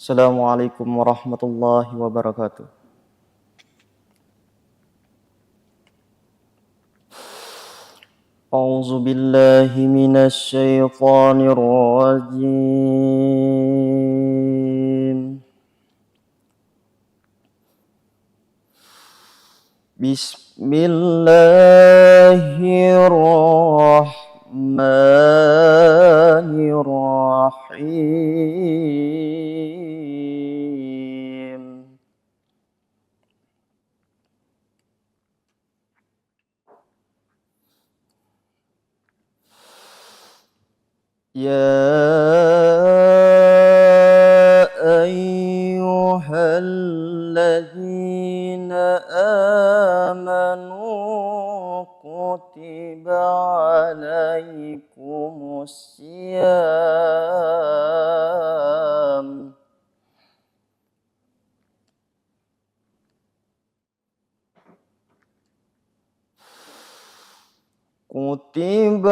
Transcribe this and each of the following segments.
Assalamualaikum warahmatullahi wabarakatuh. A'udzu billahi minasy syaithanir rajim. Bismillahirrahmanirrahim. يا أيها الذين آمنوا كتب عليكم الصيام كتب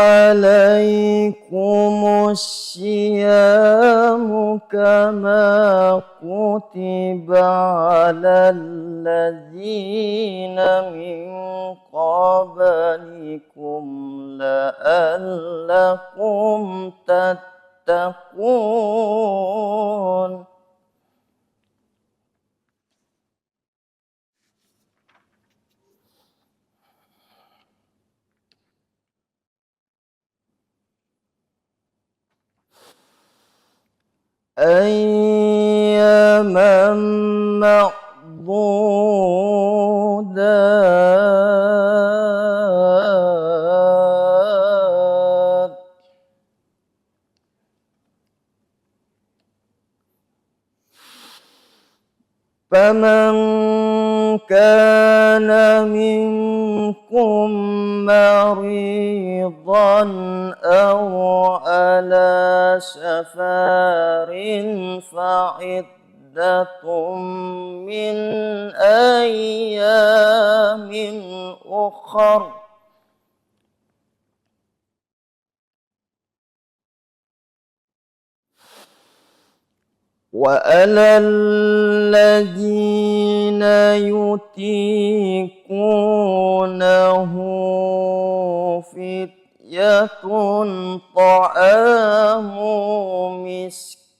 عليكم الصيام كما كتب على الذين من قبلكم لعلكم تتقون. أياما معدودات فمن كان منكم مريضا أو على سفر فعدة من أيام أخر وعلى الذين يطيقونه فدية طعام مسكين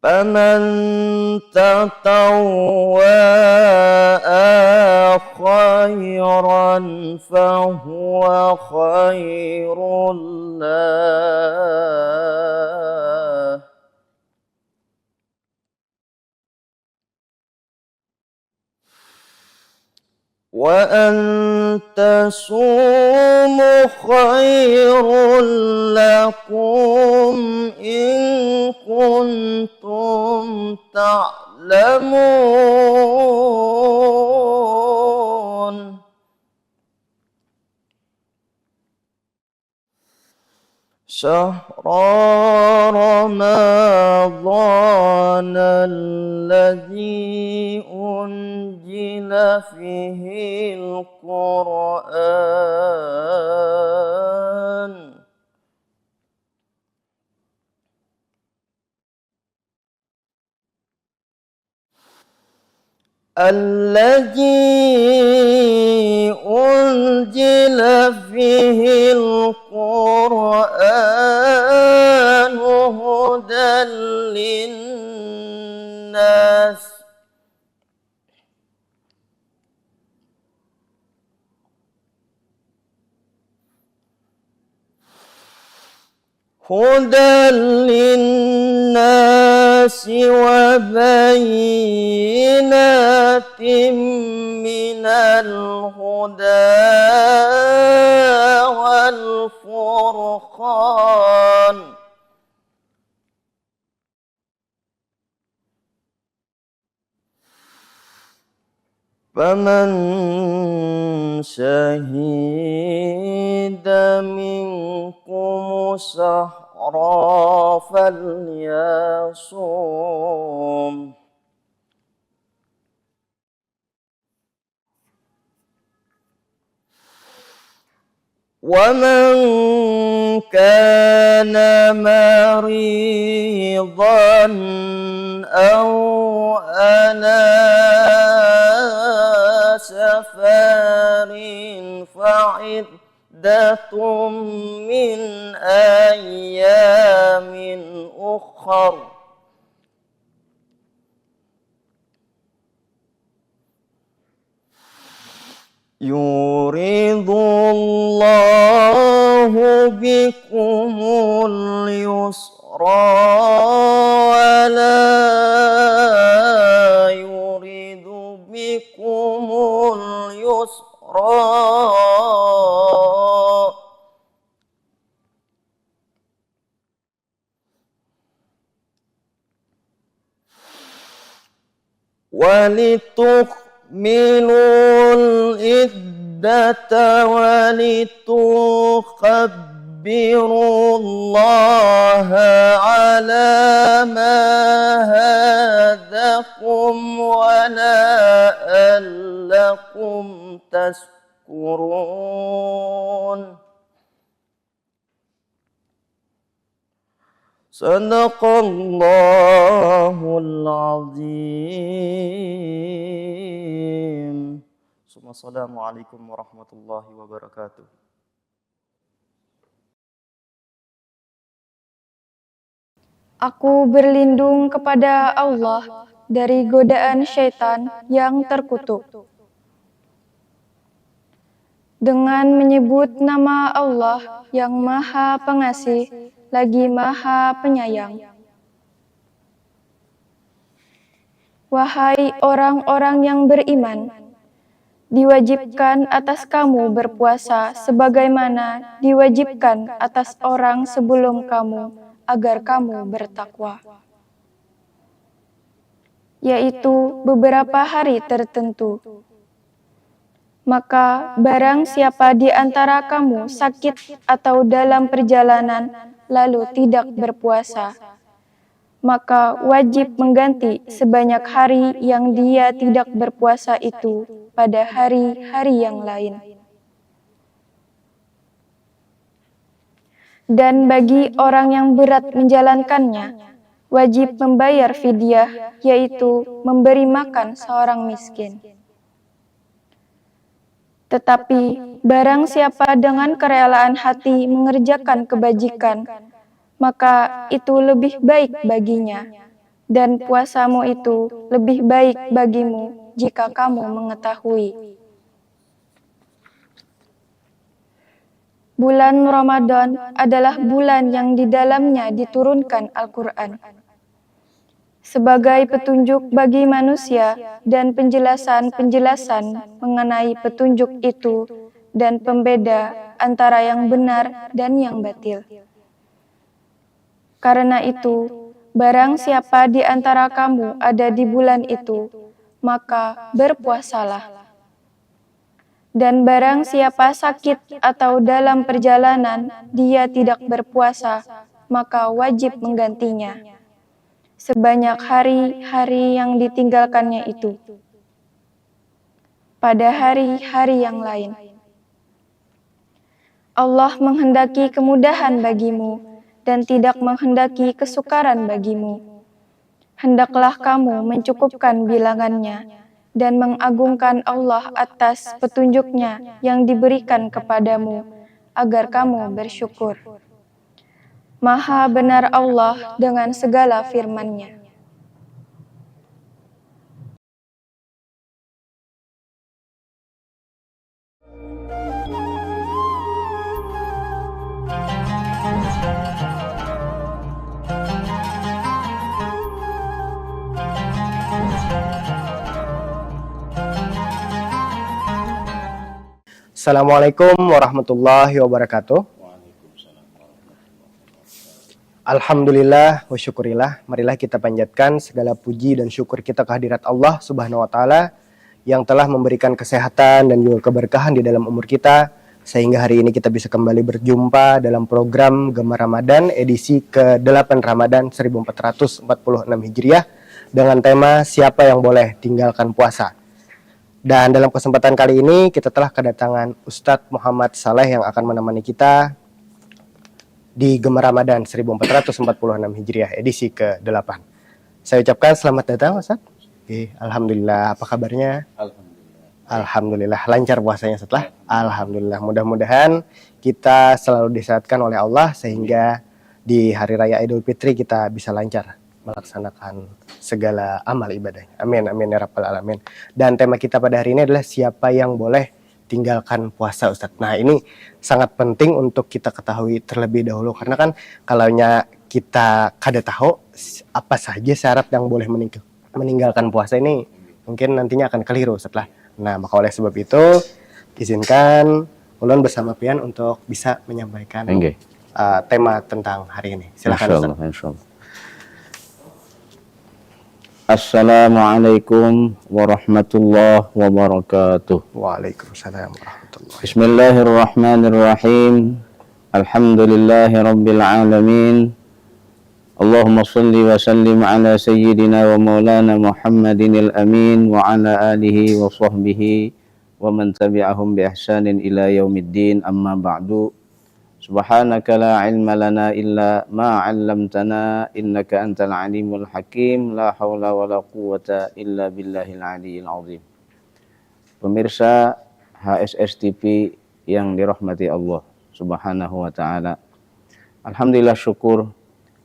فمن تطوع خيرا فهو خير له وأن تصوموا خير لكم إن كنتم تعلمون. شهر رمضان الذي أنزل فيه القرآن هدى للناس وبينات من الهدى والفرقان فمن شهد منكم الشهر فليصم ومن كان مريضا أو على سفر فعدة من أيام أخر يريد الله بكم اليسر ولا يريد بكم اليسر ولتكملوا العدة ولتكبروا الله على ما هداكم ولعلكم تشكرون. Sadaqallahul azim. Assalamualaikum warahmatullahi wabarakatuh. Aku berlindung kepada Allah dari godaan syaitan yang terkutuk. Dengan menyebut nama Allah yang Maha Pengasih lagi Maha Penyayang. Wahai orang-orang yang beriman, diwajibkan atas kamu berpuasa sebagaimana diwajibkan atas orang sebelum kamu agar kamu bertakwa, yaitu beberapa hari tertentu. Maka barang siapa di antara kamu sakit atau dalam perjalanan lalu tidak berpuasa, maka wajib mengganti sebanyak hari yang dia tidak berpuasa itu pada hari-hari yang lain. Dan bagi orang yang berat menjalankannya, wajib membayar fidyah, yaitu memberi makan seorang miskin. Tetapi barang siapa dengan kerelaan hati mengerjakan kebajikan, maka itu lebih baik baginya, dan puasamu itu lebih baik bagimu jika kamu mengetahui. Bulan Ramadan adalah bulan yang di dalamnya diturunkan Al-Quran sebagai petunjuk bagi manusia dan penjelasan-penjelasan mengenai petunjuk itu dan pembeda antara yang benar dan yang batil. Karena itu, barang siapa di antara kamu ada di bulan itu, maka berpuasalah. Dan barang siapa sakit atau dalam perjalanan dia tidak berpuasa, maka wajib menggantinya sebanyak hari-hari yang ditinggalkannya itu pada hari-hari yang lain. Allah menghendaki kemudahan bagimu dan tidak menghendaki kesukaran bagimu. Hendaklah kamu mencukupkan bilangannya dan mengagungkan Allah atas petunjuknya yang diberikan kepadamu agar kamu bersyukur. Maha benar Allah dengan segala firman-Nya. Assalamualaikum warahmatullahi wabarakatuh. Alhamdulillah wa syukurillah. Marilah kita panjatkan segala puji dan syukur kita kehadirat Allah Subhanahu wa taala yang telah memberikan kesehatan dan juga keberkahan di dalam umur kita sehingga hari ini kita bisa kembali berjumpa dalam program Gemar Ramadan edisi ke-8 Ramadan 1446 Hijriah dengan tema Siapa yang Boleh Tinggalkan Puasa. Dan dalam kesempatan kali ini kita telah kedatangan Ustadz Muhammad Saleh yang akan menemani kita di Gemar Ramadan 1446 Hijriah edisi ke-8. Saya ucapkan selamat datang Ustadz. Alhamdulillah, apa kabarnya? Alhamdulillah, lancar puasanya setelah. Alhamdulillah, mudah-mudahan kita selalu disehatkan oleh Allah sehingga di hari raya Idul Fitri kita bisa lancar melaksanakan segala amal ibadahnya. Amin, amin ya rabbal alamin. Dan tema kita pada hari ini adalah siapa yang boleh tinggalkan puasa, Ustadz. Nah, ini sangat penting untuk kita ketahui terlebih dahulu karena kan kalau kita kada tahu apa saja syarat yang boleh meninggalkan puasa ini mungkin nantinya akan keliru setelah. Nah, maka oleh sebab itu izinkan ulun bersama Pian untuk bisa menyampaikan tema tentang hari ini. Silakan Ustaz. Insyaallah. Assalamualaikum warahmatullahi wabarakatuh. Waalaikumsalam warahmatullahi. Bismillahirrahmanirrahim. Alhamdulillahi rabbil alamin. Allahumma salli wa sallim ala sayyidina wa maulana Muhammadin al-amin wa ala alihi wa sahbihi wa man tabi'ahum bi ihsanin ila yaumiddin, amma ba'du. Subhanaka la ilma lana illa ma 'allamtana innaka antal alimul hakim, la haula wala quwwata illa billahil aliyyil azim. Pemirsa HSS TV yang dirahmati Allah Subhanahu wa taala. Alhamdulillah, syukur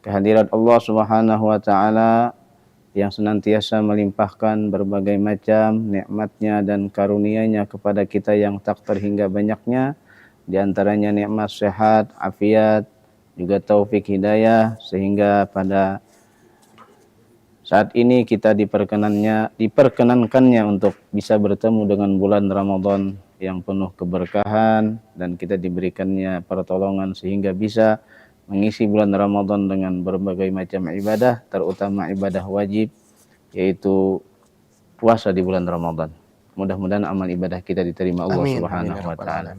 kehadirat Allah Subhanahu wa taala yang senantiasa melimpahkan berbagai macam nikmatnya dan karunia-Nya kepada kita yang tak terhingga banyaknya, di antaranya nikmat sehat, afiat, juga taufik hidayah, sehingga pada saat ini kita diperkenankannya untuk bisa bertemu dengan bulan Ramadan yang penuh keberkahan, dan kita diberikannya pertolongan sehingga bisa mengisi bulan Ramadan dengan berbagai macam ibadah, terutama ibadah wajib, yaitu puasa di bulan Ramadan. Mudah-mudahan amal ibadah kita diterima Allah Subhanahu wa taala.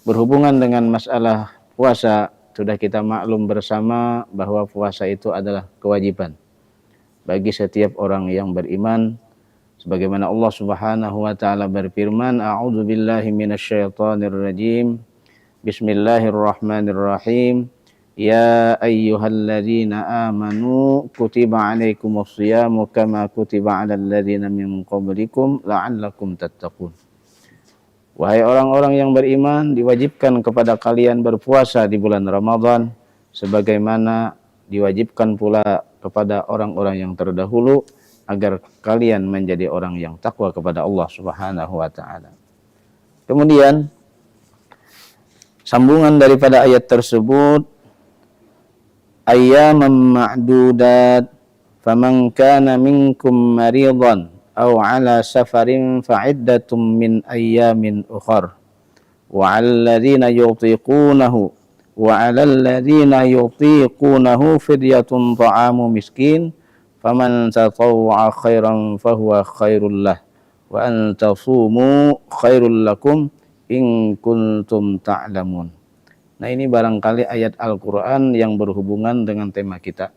Berhubungan dengan masalah puasa, sudah kita maklum bersama bahwa puasa itu adalah kewajiban bagi setiap orang yang beriman. Sebagaimana Allah Subhanahu wa taala berfirman, A'udzu billahi minasyaitonir rajim. Bismillahirrahmanirrahim. Ya ayyuhalladzina amanu kutiba alaikumus shiyamu kama kutiba 'alal ladzina min qablikum la'allakum tattaqun. Wahai orang-orang yang beriman, diwajibkan kepada kalian berpuasa di bulan Ramadan sebagaimana diwajibkan pula kepada orang-orang yang terdahulu agar kalian menjadi orang yang takwa kepada Allah Subhanahu wa taala. Kemudian sambungan daripada ayat tersebut, ayyaman ma'dudat faman kana minkum maridan aw ala safarin fa'iddatum min ayyamin ukhar wa 'alal ladzina yutiqunahu fidyatun ta'amu miskin faman tatawwa'a khairan fahuwa khairul lah wa an tasumu khairul lakum in kuntum ta'lamun. Nah, ini barangkali ayat Al-Qur'an yang berhubungan dengan tema kita,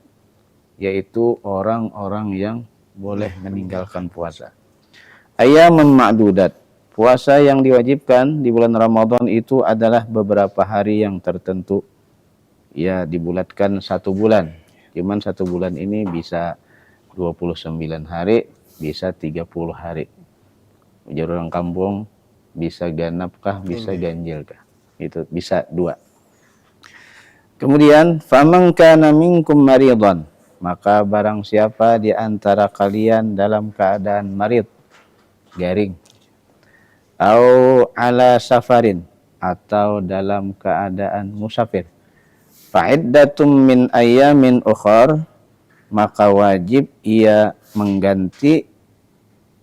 yaitu orang-orang yang boleh meninggalkan puasa. Ayyaman ma'dudat. Puasa yang diwajibkan di bulan Ramadan itu adalah beberapa hari yang tertentu. Ya, dibulatkan 1 bulan. Cuman 1 bulan ini bisa 29 hari, bisa 30 hari. Ujar orang kampung, bisa ganapkah, bisa ganjilkah? Itu bisa 2. Kemudian, faman kana minkum maridan. Maka barang siapa di antara kalian dalam keadaan marid, garing, au ala safarin, atau dalam keadaan musafir, fa'iddatum min ayyamin ukhar, maka wajib ia mengganti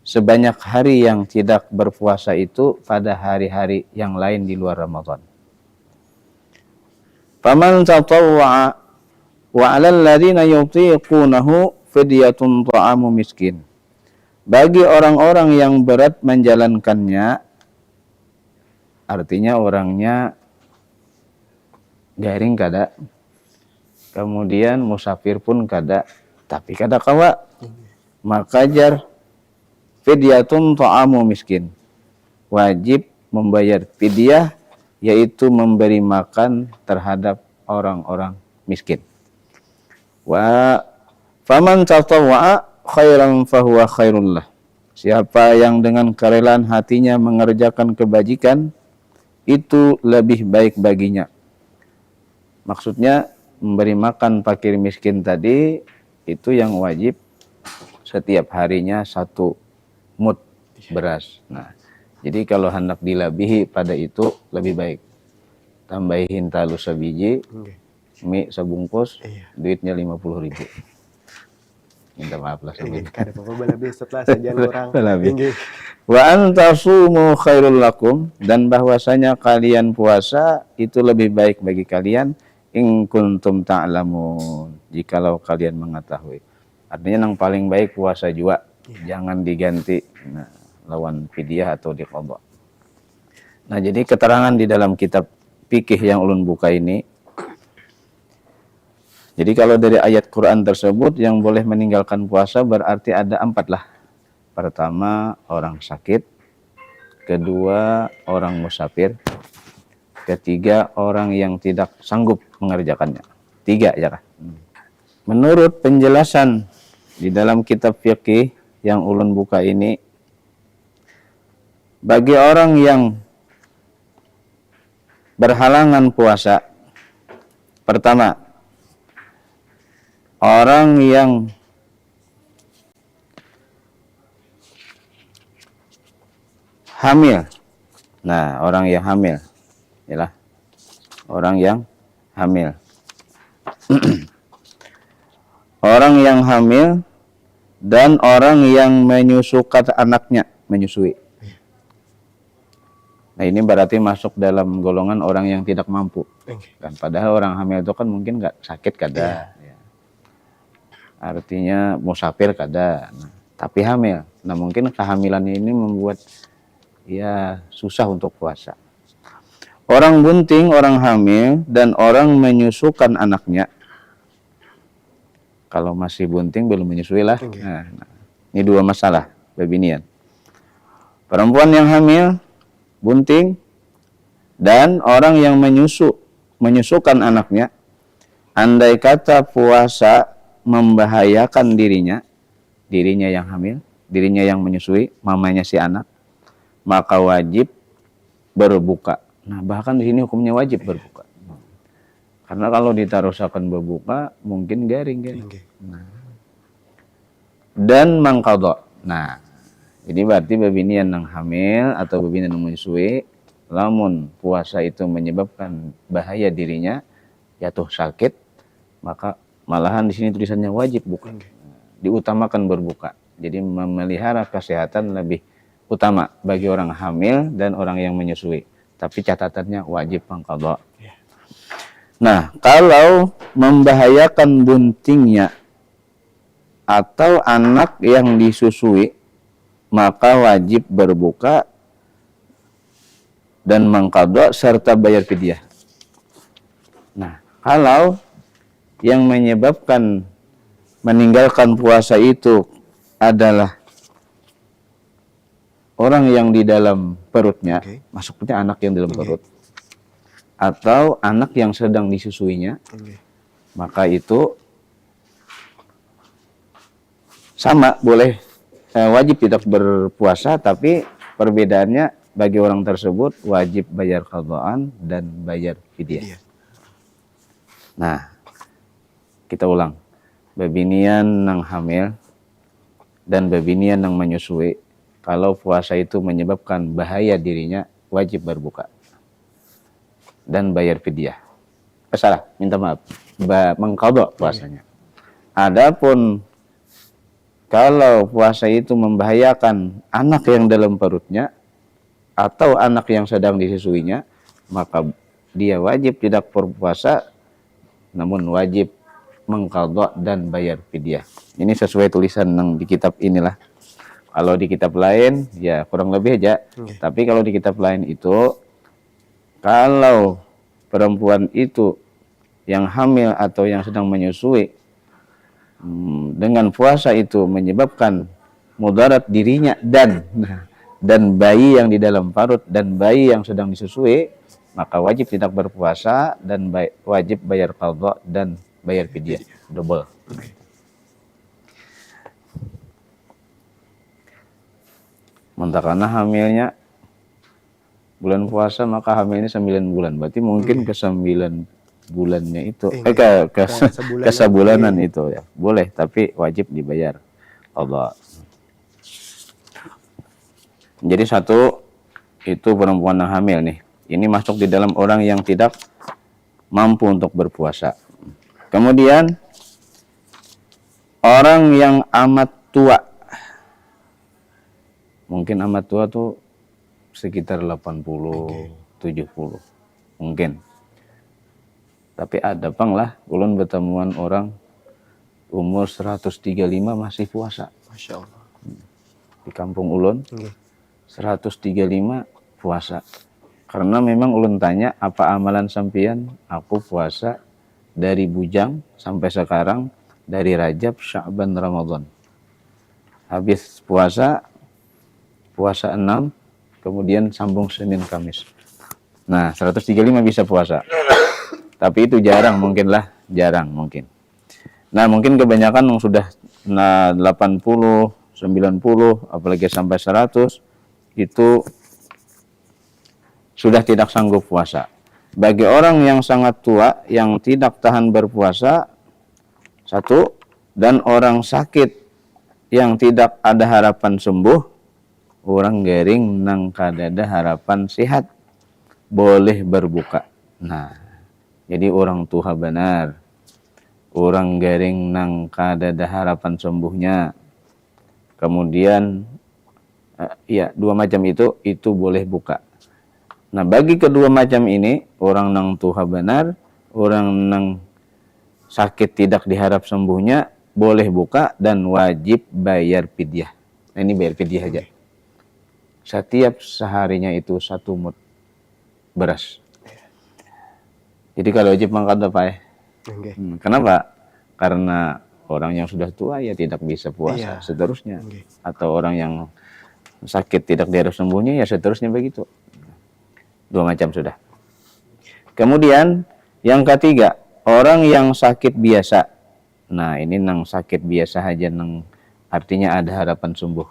sebanyak hari yang tidak berpuasa itu pada hari-hari yang lain di luar Ramadan. Faman tatawwa'a wa 'alal ladzina yutiqunahu fidyatun ta'amu miskin. Bagi orang-orang yang berat menjalankannya, artinya orangnya garing kada, kemudian musafir pun kada, tapi kada kawa, maka jar fidyatun ta'amu miskin. Wajib membayar fidyah, yaitu memberi makan terhadap orang-orang miskin. Wa faman tatawwa'a khairan fahuwa khairul lah. Siapa yang dengan kerelaan hatinya mengerjakan kebajikan, itu lebih baik baginya. Maksudnya memberi makan fakir miskin tadi itu yang wajib setiap harinya 1 mud beras. Nah, jadi kalau hendak dilebihi pada itu lebih baik tambahin talu sebiji, mie sebungkus, duitnya 50.000. Minta maaf lah sebelumnya. Kada apa-apa bala besok lah saja orang. Wa antasumu khairul lakum, dan bahwasanya kalian puasa itu lebih baik bagi kalian in kuntum ta'lamun, jikalau kalian mengetahui. Artinya yang paling baik puasa juga, jangan diganti lawan fidyah atau diqadha. Nah, jadi keterangan di dalam kitab fikih yang ulun buka ini, jadi kalau dari ayat Quran tersebut yang boleh meninggalkan puasa berarti ada 4 lah. Pertama, orang sakit. Kedua, orang musafir. Ketiga, orang yang tidak sanggup mengerjakannya. 3 ya. Menurut penjelasan di dalam kitab fikih yang ulun buka ini, bagi orang yang berhalangan puasa, pertama, orang yang hamil. Nah, orang yang hamil, yalah, orang yang hamil. Orang yang hamil dan orang yang menyusukan anaknya, menyusui. Nah, ini berarti masuk dalam golongan orang yang tidak mampu. Kan padahal orang hamil itu kan mungkin nggak sakit kada. Ya. Artinya musafir kada. Nah, tapi hamil. Nah, mungkin kehamilan ini membuat ya susah untuk puasa. Orang bunting, orang hamil, dan orang menyusukan anaknya. Kalau masih bunting belum menyusui lah. Nah, ini 2 masalah bebinian. Perempuan yang hamil, bunting, dan orang yang menyusukan anaknya, andai kata puasa membahayakan dirinya yang hamil, dirinya yang menyusui, mamanya si anak, maka wajib berbuka. Nah, bahkan di sini hukumnya wajib berbuka. Karena kalau ditarusakan berbuka, mungkin garing. Nah. Dan mangqadha. Nah, jadi berarti babinian yang hamil atau babinian yang menyusui, lamun puasa itu menyebabkan bahaya dirinya, jatuh sakit, maka malahan di sini tulisannya wajib buka. Diutamakan berbuka. Jadi memelihara kesehatan lebih utama bagi orang hamil dan orang yang menyusui. Tapi catatannya wajib mangqadha. Nah, kalau membahayakan buntingnya atau anak yang disusui, maka wajib berbuka dan mangqadha serta bayar fidyah. Nah, kalau yang menyebabkan meninggalkan puasa itu adalah orang yang di dalam perutnya, maksudnya anak yang di dalam perut, atau anak yang sedang disusuinya, maka itu sama, boleh wajib tidak berpuasa, tapi perbedaannya bagi orang tersebut wajib bayar qadhaan dan bayar fidyah. Nah, kita ulang. Babinian nang hamil dan babinian nang menyusui, kalau puasa itu menyebabkan bahaya dirinya, wajib berbuka dan bayar fidyah. Salah, minta maaf. Mangqadha puasanya. Adapun kalau puasa itu membahayakan anak yang dalam perutnya atau anak yang sedang disusuinya, maka dia wajib tidak berpuasa, namun wajib mangqadha dan bayar fidyah. Ini sesuai tulisan yang di kitab inilah. Kalau di kitab lain ya kurang lebih aja. Tapi kalau di kitab lain itu, kalau perempuan itu yang hamil atau yang sedang menyusui dengan puasa itu menyebabkan mudarat dirinya dan bayi yang di dalam perut dan bayi yang sedang disusui, maka wajib tidak berpuasa dan wajib bayar qadha dan bayar fidyah double. Mantakana hamilnya bulan puasa maka hamilnya 9 bulan. Berarti mungkin ke 9 bulannya itu ke sebulanan itu ya. Boleh tapi wajib dibayar qadha. Jadi satu itu perempuan yang hamil nih. Ini masuk di dalam orang yang tidak mampu untuk berpuasa. Kemudian orang yang amat tua. Mungkin amat tua tuh sekitar 80, 70. Mungkin. Tapi ada pang lah ulun bertemuan orang umur 135 masih puasa. Masya Allah. Di kampung ulun 135 puasa. Karena memang ulun tanya, apa amalan sampian? Aku puasa dari bujang sampai sekarang, dari Rajab, Sya'ban, Ramadan. Habis puasa 6, kemudian sambung Senin, Kamis. Nah, 135 bisa puasa. Tapi itu jarang mungkin lah, jarang mungkin. Nah, mungkin kebanyakan yang sudah 80, 90, apalagi sampai 100, itu sudah tidak sanggup puasa. Bagi orang yang sangat tua yang tidak tahan berpuasa, satu, dan orang sakit yang tidak ada harapan sembuh, orang gering nang kadada harapan sehat, boleh berbuka. Nah, jadi orang tua benar, orang gering nang kadada harapan sembuhnya, kemudian ya 2 macam itu boleh buka. Nah, bagi kedua macam ini, orang nang tuha benar, orang nang sakit tidak diharap sembuhnya, boleh buka dan wajib bayar fidyah. Nah, ini bayar fidyah aja. Setiap seharinya itu 1 mud beras. Jadi kalau wajib mangkat apa ya? Kenapa? Karena orang yang sudah tua ya tidak bisa puasa, seterusnya. Atau orang yang sakit tidak diharap sembuhnya ya seterusnya begitu. 2 macam sudah. Kemudian yang ketiga, orang yang sakit biasa. Nah, ini nang sakit biasa aja, nang artinya ada harapan sembuh.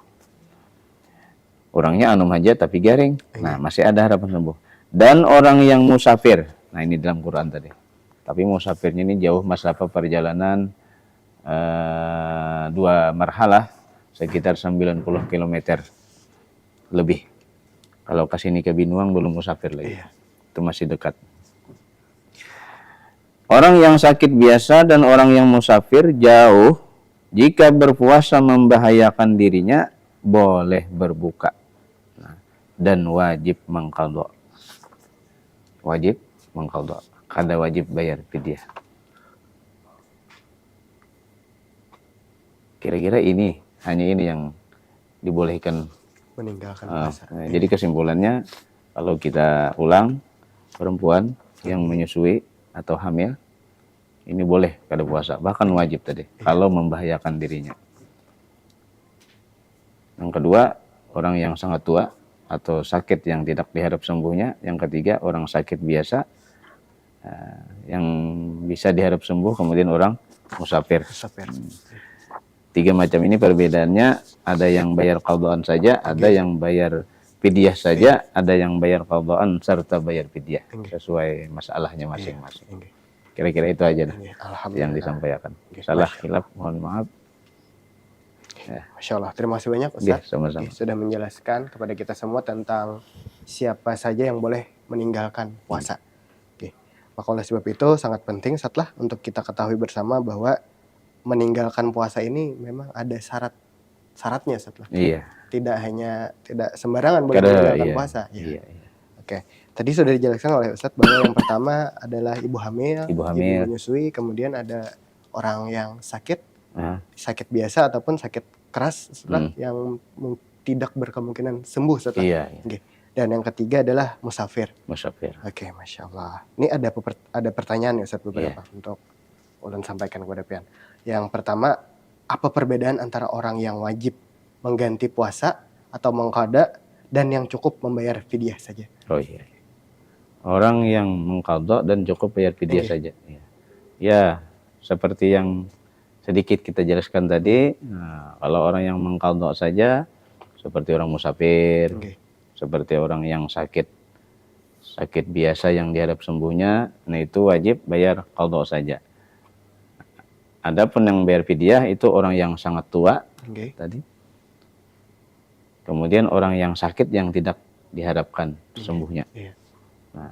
Orangnya anum aja tapi garing. Nah, masih ada harapan sembuh. Dan orang yang musafir. Nah, ini dalam Quran tadi. Tapi musafirnya ini jauh masalah perjalanan 2 marhalah sekitar 90 km lebih. Kalau ke sini ke Binuang belum musafir lagi. Itu masih dekat. Orang yang sakit biasa dan orang yang musafir jauh, jika berpuasa membahayakan dirinya, boleh berbuka. Nah, dan wajib mengqadha. Wajib mengqadha. Kada wajib bayar fidyah. Kira-kira hanya ini yang dibolehkan meninggalkan puasa. Jadi kesimpulannya, kalau kita ulang, perempuan yang menyusui atau hamil, ini boleh kada puasa, bahkan wajib tadi, kalau membahayakan dirinya. Yang kedua, orang yang sangat tua atau sakit yang tidak diharap sembuhnya. Yang ketiga, orang sakit biasa yang bisa diharap sembuh. Kemudian orang musafir. 3 macam ini perbedaannya, ada yang bayar qadhaan saja, ada yang bayar fidyah saja, ada yang bayar qadhaan serta bayar fidyah, sesuai masalahnya masing-masing. Kira-kira itu aja dah yang disampaikan. Salah khilaf mohon maaf. Masya Allah, terima kasih banyak Ustaz. Sama-sama. Sudah menjelaskan kepada kita semua tentang siapa saja yang boleh meninggalkan puasa. Maka oleh sebab itu sangat penting setelah untuk kita ketahui bersama bahwa meninggalkan puasa ini memang ada syaratnya setelah. Tidak sembarangan boleh meninggalkan puasa. Oke. Tadi sudah dijelaskan oleh Ustadz bahwa yang pertama adalah ibu hamil, ibu menyusui, kemudian ada orang yang sakit biasa ataupun sakit keras setelah yang tidak berkemungkinan sembuh setelah. Dan yang ketiga adalah musafir. Oke, Masya Allah. Ini ada pertanyaan ya Ustadz beberapa untuk ulun sampaikan kepada pian. Yang pertama, apa perbedaan antara orang yang wajib mengganti puasa atau mengqada, dan yang cukup membayar fidyah saja? Oh iya. Orang yang mengqadha dan cukup bayar fidyah saja. Ya. Ya, seperti yang sedikit kita jelaskan tadi. Nah, kalau orang yang mengqadha saja, seperti orang musafir, seperti orang yang sakit biasa yang diharap sembuhnya, nah itu wajib bayar qadha saja. Adapun yang bayar fidyah itu orang yang sangat tua tadi. Kemudian orang yang sakit yang tidak diharapkan sembuhnya. Nah,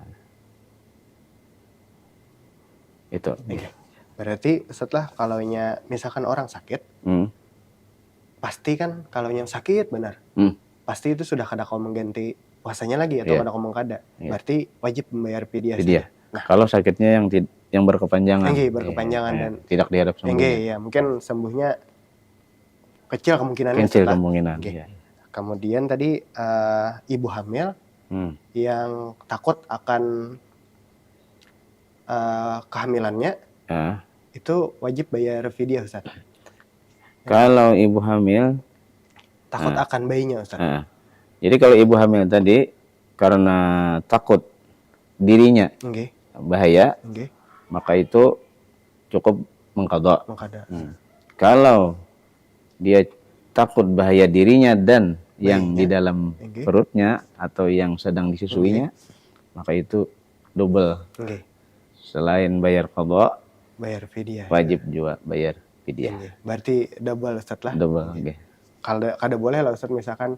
itu. Berarti setelah kalaunya misalkan orang sakit, pasti kan kalau yang sakit benar, pasti itu sudah kada kau mengganti puasanya lagi atau kada kau mengqada. Berarti wajib membayar fidyah. Nah, kalau sakitnya yang berkepanjangan, berkepanjangan dan tidak diharap sembuhnya. Ya, mungkin sembuhnya kecil kemungkinannya. Kecil kemungkinan. Kemudian tadi ibu hamil yang takut akan kehamilannya, itu wajib bayar fidyah, Ustaz. Kalau ibu hamil takut akan bayinya, Ustaz. Jadi kalau ibu hamil tadi karena takut dirinya bahaya, maka itu cukup mengqadha. Kalau dia takut bahaya dirinya dan yang di dalam perutnya atau yang sedang disusuinya, maka itu double. Selain bayar qadha, bayar fidyah. Wajib juga bayar fidyah. Berarti double, Ustaz lah. Double, Kada boleh lah, Ustaz, misalkan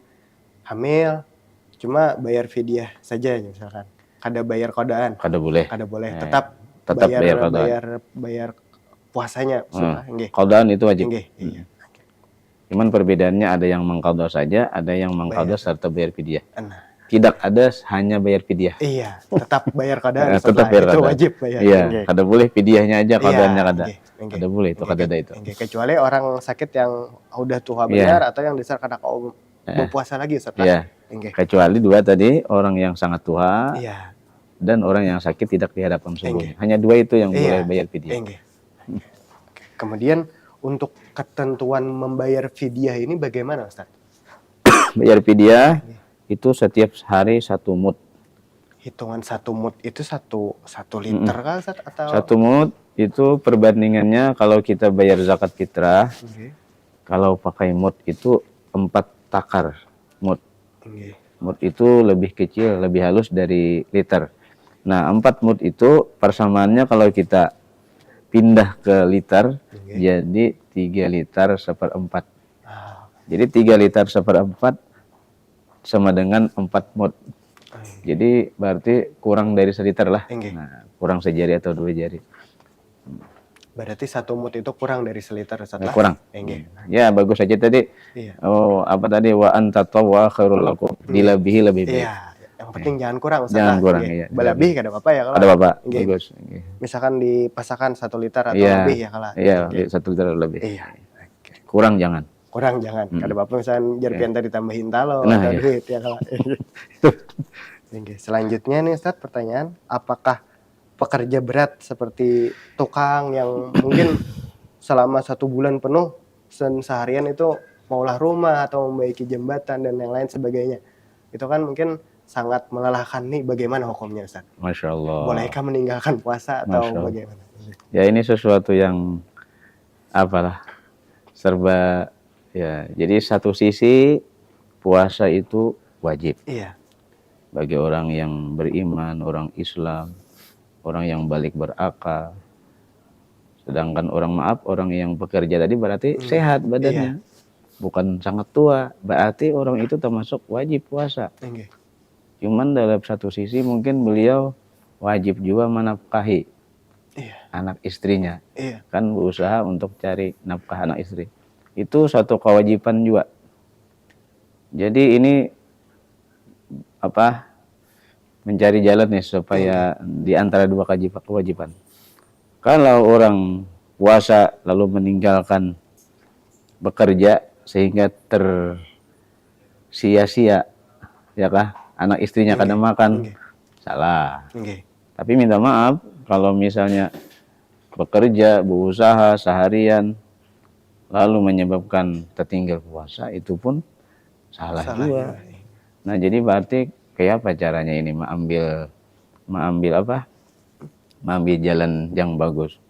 hamil cuma bayar fidyah saja misalkan. Kada bayar qadaan. Kada boleh. Tetap bayar puasanya. Qadaan itu wajib. Cuman perbedaannya ada yang mengqadha saja, ada yang mengqadha serta bayar fidyah. Tidak ada hanya bayar fidyah. Iya, tetap bayar qadaan. Tetap bayar itu wajib bayar. Iya, kada boleh fidyahnya aja, qadaannya kada. Kada boleh itu, kada ada itu. Kecuali orang sakit yang udah tua benar atau yang dasar kada kau berpuasa lagi, Ustaz. Kecuali dua tadi, orang yang sangat tua dan orang yang sakit tidak dihadapkan sembuhnya. Hanya dua itu yang boleh bayar fidyah. Kemudian untuk ketentuan membayar fidyah ini bagaimana, Ustaz? Bayar fidyah itu setiap hari 1 mud. Hitungan 1 mud itu 1 liter kah, Ustaz? Atau 1 mud itu perbandingannya kalau kita bayar zakat fitrah, kalau pakai mud itu 4 takar mud. Mud itu lebih kecil, lebih halus dari liter. Nah, 4 mud itu persamaannya kalau kita pindah ke liter, jadi 3 liter 1/4. Jadi 3 liter 1/4 sama dengan 4 mud. Jadi berarti kurang dari 1 liter lah. Nah, kurang sejari atau 2 jari. Berarti 1 mud itu kurang dari 1 liter, Ustaz lah. Kurang. Ya, bagus aja tadi. Oh, apa tadi? Wa anta tawwa khairul lakum. Dilebihi lebih baik. Yang penting jangan kurang, Ustaz. Jangan kurang, iya. Lebih kada apa-apa ya kalau. Ada apa-apa. Bagus. Misalkan dipasakan 1 liter atau lebih ya kalau. Iya, 1 liter lebih. Kurang jangan. Kada apa-apa misalkan jerpian tadi tambahin talo atau duit ya kalau. Selanjutnya nih, Ustaz, pertanyaan, apakah pekerja berat seperti tukang yang mungkin selama 1 bulan penuh seharian itu maulah rumah atau membaiki jembatan dan yang lain sebagainya, itu kan mungkin sangat melelahkan nih, bagaimana hukumnya, Ustaz? Masya Allah. Bolehkah meninggalkan puasa atau bagaimana? Ya, ini sesuatu yang apalah, serba ya. Jadi satu sisi puasa itu wajib. Bagi orang yang beriman, orang Islam, orang yang balik berakal. Sedangkan orang yang bekerja tadi berarti sehat badannya. Bukan sangat tua, berarti orang itu termasuk wajib puasa. Cuman dalam satu sisi mungkin beliau wajib juga menafkahi anak istrinya. Kan berusaha untuk cari nafkah anak istri. Itu satu kewajiban juga. Jadi ini mencari jalan nih supaya di antara dua kewajiban. Kalau orang puasa lalu meninggalkan bekerja sehingga tersia-sia, ya kah? Anak istrinya kadang makan, salah. Tapi minta maaf kalau misalnya bekerja, berusaha seharian, lalu menyebabkan tertinggal puasa, itu pun salah juga. Nah, jadi berarti kayak apa caranya ini mengambil jalan yang bagus.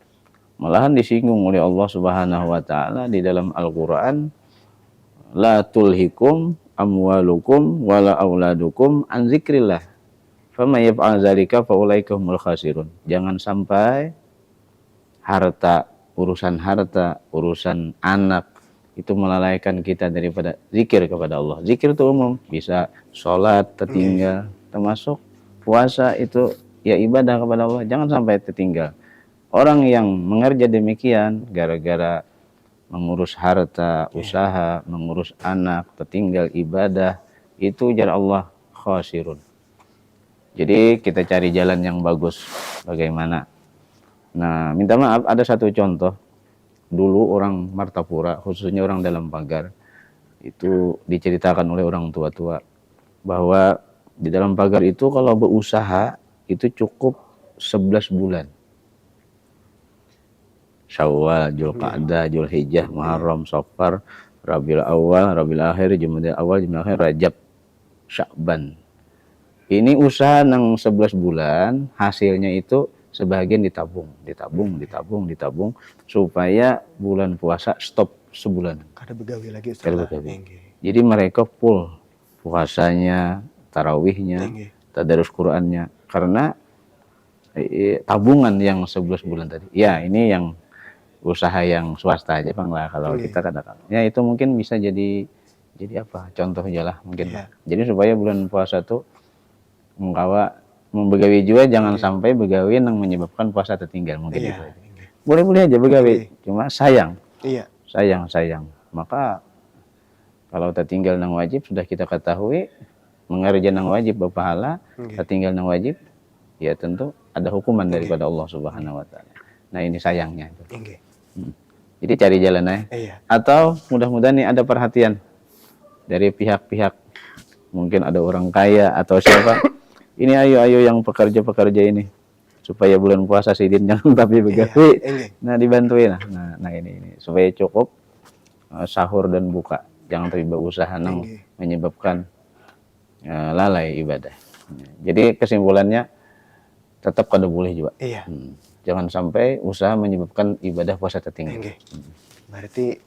Malahan disinggung oleh Allah Subhanahu wa taala di dalam Al-Qur'an, la tulhikum amwalukum wala auladukum an zikrillah. Faman yaf'al dzalika faulaika humul khasirun. Jangan sampai urusan harta, urusan anak itu melalaikan kita daripada zikir kepada Allah. Zikir itu umum, bisa sholat tertinggal, termasuk puasa itu ya ibadah kepada Allah, jangan sampai tertinggal. Orang yang mengerja demikian gara-gara mengurus harta, usaha, mengurus anak, tertinggal ibadah, itu jar Allah khasirun. Jadi kita cari jalan yang bagus bagaimana. Nah, minta maaf, ada satu contoh. Dulu orang Martapura, khususnya orang dalam pagar, itu diceritakan oleh orang tua-tua bahwa di dalam pagar itu kalau berusaha itu cukup 11 bulan. Syawal, Dzulqa'dah, Dzulhijjah, Muharram, Safar, Rabiul Awal, Rabiul Akhir, Jumadil Awal, Jumadil Akhir, Rajab, Sya'ban. Ini usaha nang 11 bulan, hasilnya itu sebagian ditabung supaya bulan puasa stop sebulan. Kada begawi lagi Kada begawi. Jadi mereka full puasanya, tarawihnya, tadarus Qur'annya, karena tabungan yang 11 bulan tadi. Ya, ini yang usaha yang swasta aja Bang lah, kalau kita katakan. Ya itu mungkin bisa jadi apa? Contoh aja lah mungkin. Jadi supaya bulan puasa tuh membegawi juga, jangan sampai begawi yang menyebabkan puasa tertinggal mungkin itu aja. Boleh-boleh aja begawi, cuma sayang. Sayang. Maka kalau tertinggal nang wajib sudah kita ketahui, mengerja nang wajib berpahala, tertinggal nang wajib, ya tentu ada hukuman daripada Allah Subhanahu wa taala. Nah, ini sayangnya itu. Jadi cari jalan aja. Atau mudah-mudahan nih ada perhatian dari pihak-pihak, mungkin ada orang kaya atau siapa. Ini ayo yang pekerja-pekerja ini supaya bulan puasa sidin jangan tapi begawi. Nah, dibantuin nah ini supaya cukup sahur dan buka, jangan tapi berusaha nang menyebabkan lalai ibadah. Jadi kesimpulannya tetap kada boleh juga. Jangan sampai usaha menyebabkan ibadah puasa tertinggal. Berarti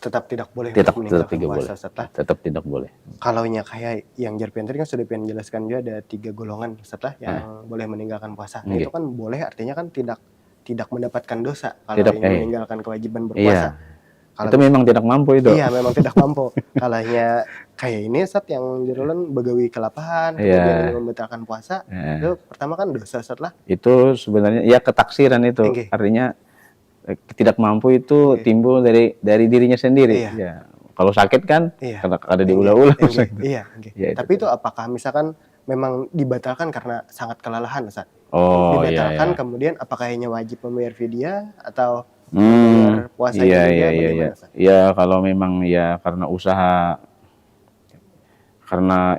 tetap tidak boleh meninggalkan puasa setelah. Tetap tidak boleh. Kalau kayak yang Jarpian tadi kan sudah menjelaskan juga ada 3 golongan setelah yang boleh meninggalkan puasa. Nah, itu kan boleh, artinya kan tidak mendapatkan dosa kalau yang meninggalkan kewajiban berpuasa. Kalau itu memang tidak mampu itu. Iya, memang tidak mampu. Kalahnya kayak ini yang jerolan begawi kelapahan, kemudian membatalkan puasa, itu pertama kan dosa setelah. Itu sebenarnya ya ketaksiran itu. Artinya tidak mampu itu timbul dari dirinya sendiri. Ya. Kalau sakit kan ada diulah-ulah. Tapi itu apakah misalkan memang dibatalkan karena sangat kelelahan, Ustaz? Dibatalkan kemudian apakah hanya wajib membayar fidyah atau membayar puasa iya. Ya kalau memang ya karena usaha, karena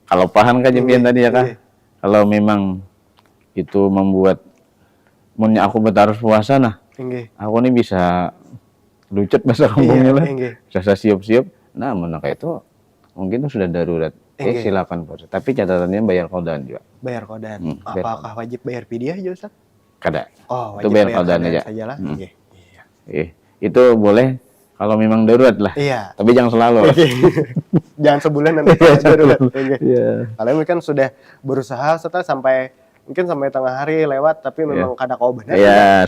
kalau paham kan Jempian tadi ya kan. Kalau memang itu membuat aku harus puasa aku nih bisa lucut bahasa kampungnya lah. Bisa siap-siap. Nah, kayak itu mungkin itu sudah darurat. Silakan puasa. Tapi catatannya bayar qadaan juga. Bayar qadaan. Apakah wajib bayar fidyah juga, Ustaz? Kada. Oh, itu bayar qadaan aja. Itu boleh kalau memang darurat lah. Tapi jangan selalu. Jangan sebulan nanti darurat. Kalian kan sudah berusaha sampai tengah hari lewat, tapi memang kada kau benar,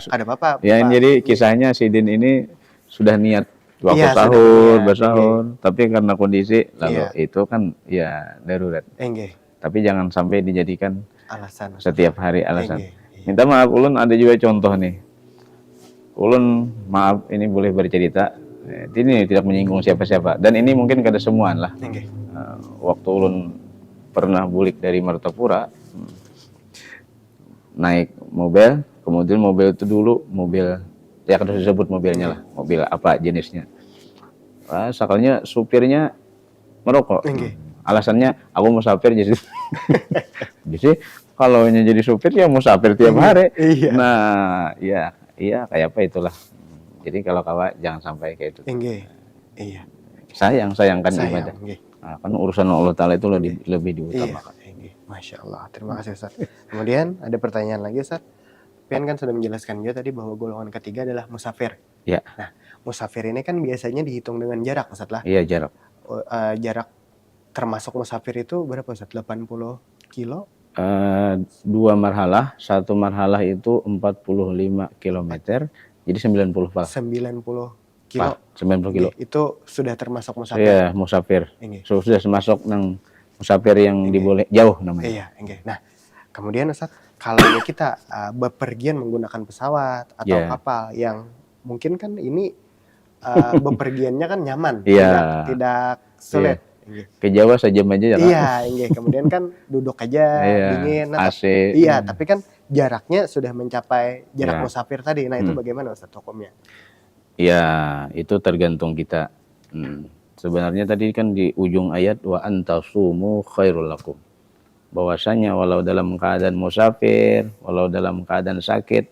kada apa-apa. Ya, jadi kisahnya Sidin ini sudah niat waktu bersahur, tapi karena kondisi lalu itu kan ya darurat. Tapi jangan sampai dijadikan alasan setiap hari alasan. Minta maaf, ulun ada juga contoh nih. Ulun maaf ini boleh bercerita. Ini tidak menyinggung siapa-siapa dan ini mungkin kada semuaan lah. Waktu ulun pernah bulik dari Martapura, naik mobil, kemudian mobil itu dulu mobil ya kan disebut mobilnya lah, mobil apa jenisnya. Sakalnya supirnya merokok. Alasannya aku musafir jadi. Jadi kalau jadi supir ya musafir tiap hari. Nah, iya kayak apa itulah. Jadi kalau kawa jangan sampai kayak itu. Nggih. Iya. Sayangkan ibadah. Nggih. Nah, kan urusan Allah Ta'ala itu lebih diutamakan. Iya. Nggih. Masya Allah. Terima kasih Ustaz. Kemudian ada pertanyaan lagi Ustaz. Pian kan sudah menjelaskan juga tadi bahwa golongan ketiga adalah musafir. Ya. Nah, musafir ini kan biasanya dihitung dengan jarak Ustaz lah. Iya, jarak. Jarak termasuk musafir itu berapa Ustaz? 80 kilo? 2 marhalah, 1 marhalah itu 45 km, jadi 90 pak. 90 kilo. 90 kilo. Itu sudah termasuk musafir. Iya, musafir. Nggih. Sudah termasuk nang musafir yang diboleh jauh namanya. Iya, nggih. Nah, kemudian Ustaz, kalau kita bepergian menggunakan pesawat atau Iya. kapal yang mungkin kan ini bepergiannya kan nyaman, Iya. tidak sulit. Nggih. Ke Jawa sejam aja ya kan? Iya, nggih. Kemudian kan duduk aja, Iya, dingin. Nah, AC. iya, tapi kan jaraknya sudah mencapai jarak Iya. musafir tadi. Nah, itu bagaimana Ustaz hukumnya? Ya, itu tergantung kita. Sebenarnya tadi kan di ujung ayat wa antasumu khairul lakum. Bahwasanya walau dalam keadaan musafir, walau dalam keadaan sakit,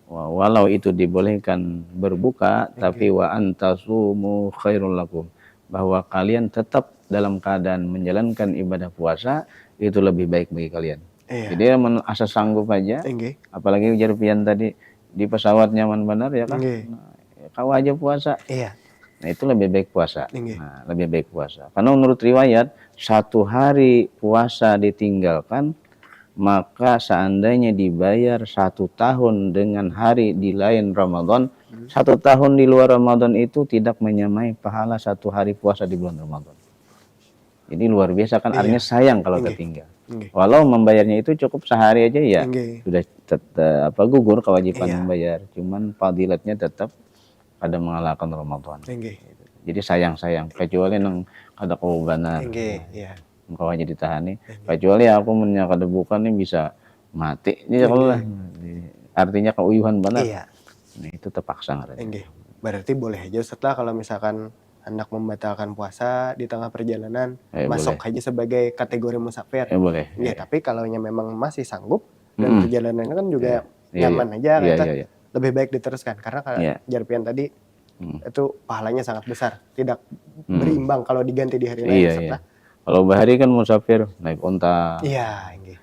walau itu dibolehkan berbuka, tapi wa antasumu khairul lakum. Bahwa kalian tetap dalam keadaan menjalankan ibadah puasa itu lebih baik bagi kalian. Iya. Jadi asa sanggup aja, Nggih. apalagi ujar pian tadi di pesawat nyaman benar ya kan? Nggih. Nah, kau aja puasa. Iya. Nah itu lebih baik puasa. Nggih. Nah, lebih baik puasa. Karena menurut riwayat 1 hari puasa ditinggalkan, maka seandainya dibayar 1 tahun dengan hari di lain Ramadan, 1 tahun di luar Ramadan itu tidak menyamai pahala 1 hari puasa di bulan Ramadan. Jadi luar biasa kan, artinya sayang kalau ketinggal. Nggih. Walau membayarnya itu cukup sehari aja ya, Nggih. sudah gugur kewajiban Iya. membayar. Cuman fadilatnya tetap ada mengalahkan Ramadan. Nggih. Jadi sayang kecuali nang kada kau benar. Nggih. Iya. Engkau aja ditahani. Kecuali aku menyangka kada bukan ini bisa mati. Ini kalau lah. Artinya keuyuhan benar. Iya. Nah, itu terpaksa nggak? Nggih. Berarti boleh aja Ustaz lah kalau misalkan hendak membatalkan puasa di tengah perjalanan, masuk aja sebagai kategori musafir. Boleh. Iya, tapi kalau memang masih sanggup dan perjalanannya kan juga nyaman aja, Iya, kita iya. lebih baik diteruskan karena kalau Jarpian tadi itu pahalanya sangat besar, tidak berimbang kalau diganti di hari lain. Iya, iya. Kalau bahari kan musafir naik onta, Iya, nggih.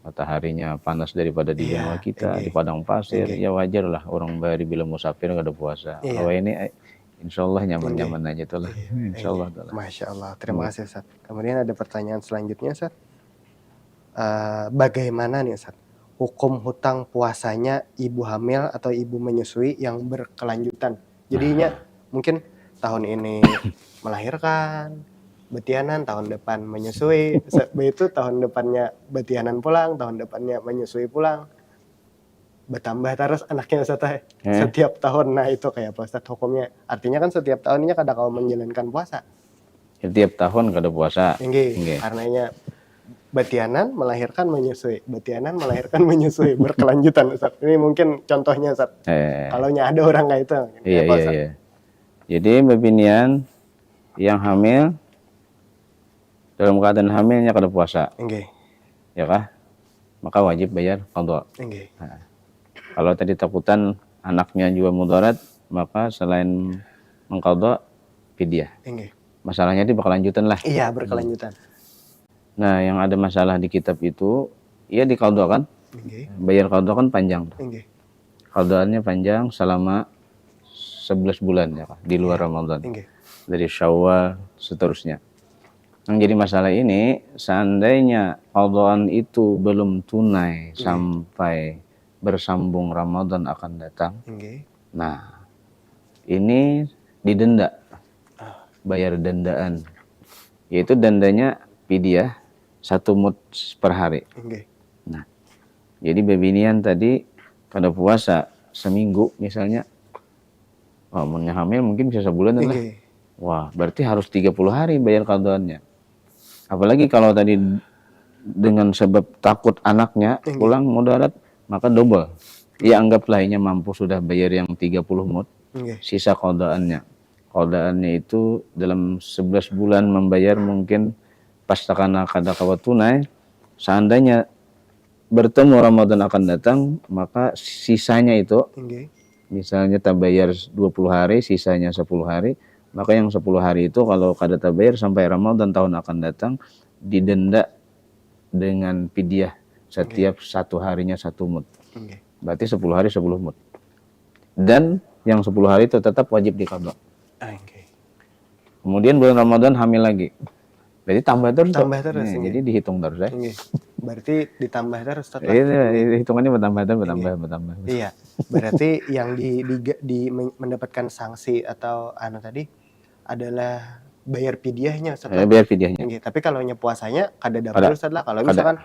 mataharinya panas daripada di Jawa kita, di padang pasir, ya wajar lah orang bahari bila musafir nggak ada puasa. Kalau ini insya Allah nyaman-nyaman aja tuh lah. Insya Allah. Masya Allah, terima kasih Ustaz. Kemudian ada pertanyaan selanjutnya Ustaz. Bagaimana nih Ustaz hukum hutang puasanya ibu hamil atau ibu menyusui yang berkelanjutan? Jadinya mungkin tahun ini melahirkan, betianan, tahun depan menyusui, itu tahun depannya betianan pulang, tahun depannya menyusui pulang. Bertambah terus anaknya Ustaz setiap tahun. Nah itu kayak apa Ustaz hukumnya? Artinya kan setiap tahunnya kada kau menjalankan puasa. Setiap tahun kada puasa. Nggih. Karenanya betianan melahirkan menyusui, betianan melahirkan menyusui berkelanjutan Ustaz. Ini mungkin contohnya Ustaz. Kalau ada orang kayak itu. Iya. Jadi bebinian yang hamil dalam keadaan hamilnya kada puasa. Nggih. Ya kah? Maka wajib bayar qadha. Nggih. Kalau tadi takutan anaknya juga mudarat, maka selain mengqadha fidyah. Nggih. Masalahnya itu berkelanjutan lah. Iya, berkelanjutan. Nah, yang ada masalah di kitab itu, ya diqadha kan? Nggih. Bayar qadha kan panjang. Nggih. Qadhaannya panjang selama 11 bulan ya kah? Di luar Ramadan. Nggih. Dari Syawal seterusnya. Yang jadi masalah ini, seandainya qadhaan itu belum tunai sampai bersambung Ramadan akan datang. Nggih. Nah, ini didenda. Bayar dendaan. Yaitu dendanya fidyah 1 mud per hari. Nggih. Nah, jadi bebinian tadi kada puasa seminggu misalnya. Wah, hamil mungkin bisa sebulan lah. Nggih. Wah, berarti harus 30 hari bayar qadhaannya. Apalagi kalau tadi dengan sebab takut anaknya pulang mudarat, maka double. Ya anggaplah ini mampu sudah bayar yang 30 mud, sisa qadhaannya. Qadhaannya itu dalam 11 bulan membayar mungkin pas takana kada kawa tunai. Seandainya bertemu Ramadan akan datang, maka sisanya itu misalnya tabayar 20 hari, sisanya 10 hari, maka yang 10 hari itu kalau kada tabayar sampai Ramadan tahun akan datang, didenda dengan fidyah setiap satu harinya 1 mud. Berarti 10 hari 10 mud. Dan yang 10 hari itu tetap wajib diqadha. Kemudian bulan Ramadan hamil lagi. Berarti tambah terus. Jadi dihitung terus ya. Berarti ditambah terus Ustaz. Hitungannya bertambah. Iya. Berarti yang mendapatkan sanksi atau tadi adalah bayar fidyahnya Ustaz. Bayar fidyahnya. Tapi kalau puasanya kada double Ustaz lah. Kalau misalkan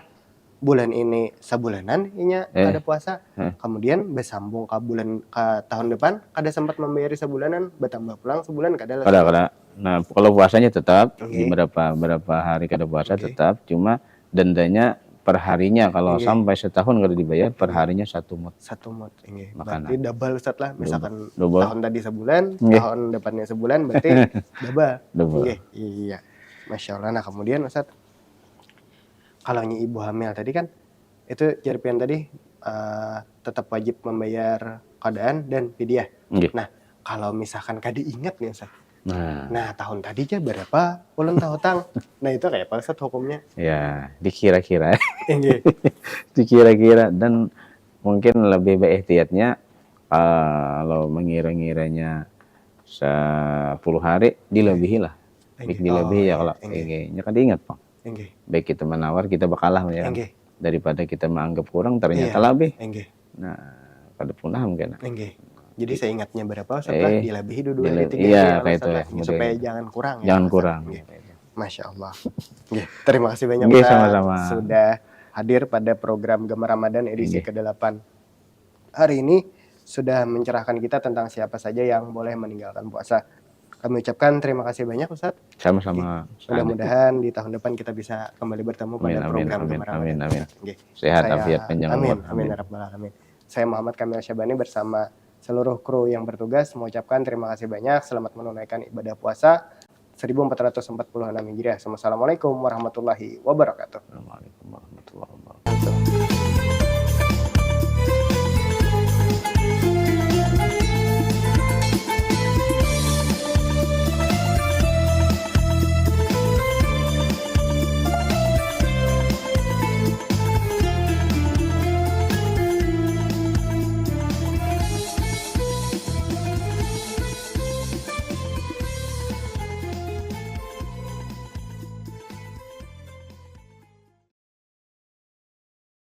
bulan ini sebulanan ada puasa, kemudian bersambung ke tahun depan kada sempat membayari sebulanan, bertambah pulang sebulan kada. Nah, kalau puasanya tetap di berapa hari kada puasa tetap, cuma dendanya per harinya kalau sampai setahun kada dibayar per harinya 1 mud. 1 mud. Berarti double Ustaz lah. Misalkan tahun tadi sebulan, tahun depannya sebulan berarti double. Iya. Masya Allah. Nah, kemudian Ustaz, kalau ibu hamil tadi kan itu jarpian tadi tetap wajib membayar qadaan dan fidyah. Nah, kalau misalkan kada ingat nih Ustaz. Nah, tahun tadi aja berapa ulang tahun? Nah, itu kayak apa Ustaz hukumnya? Ya, dikira-kira. Dikira-kira, dan mungkin lebih baik ihtiyatnya kalau mengira-ngiranya 10 hari dilebihi lah. Dilebihi ya kalau kayaknya kan diingat, Pak. Baik kita menawar, kita bakalah ya. Daripada kita menganggap kurang ternyata lebih. Nah, pada punah mungkin. Jadi saya ingatnya berapa setelah dilebihi dua tiga iya, kayak itu ya. Supaya jangan kurang. Jangan kurang. Masya Allah. Terima kasih banyak sama-sama sudah hadir pada program Gema Ramadan edisi ke-8. Hari ini sudah mencerahkan kita tentang siapa saja yang boleh meninggalkan puasa. Kami ucapkan terima kasih banyak Ustaz. Sama-sama. Mudah-mudahan di tahun depan kita bisa kembali bertemu pada program Gema Ramadan. Amin. Sehat, afiat, panjang umur. Amin. Saya Muhammad Kamil Syabani bersama seluruh kru yang bertugas mengucapkan terima kasih banyak. Selamat menunaikan ibadah puasa 1446 Hijriah. Assalamualaikum warahmatullahi wabarakatuh.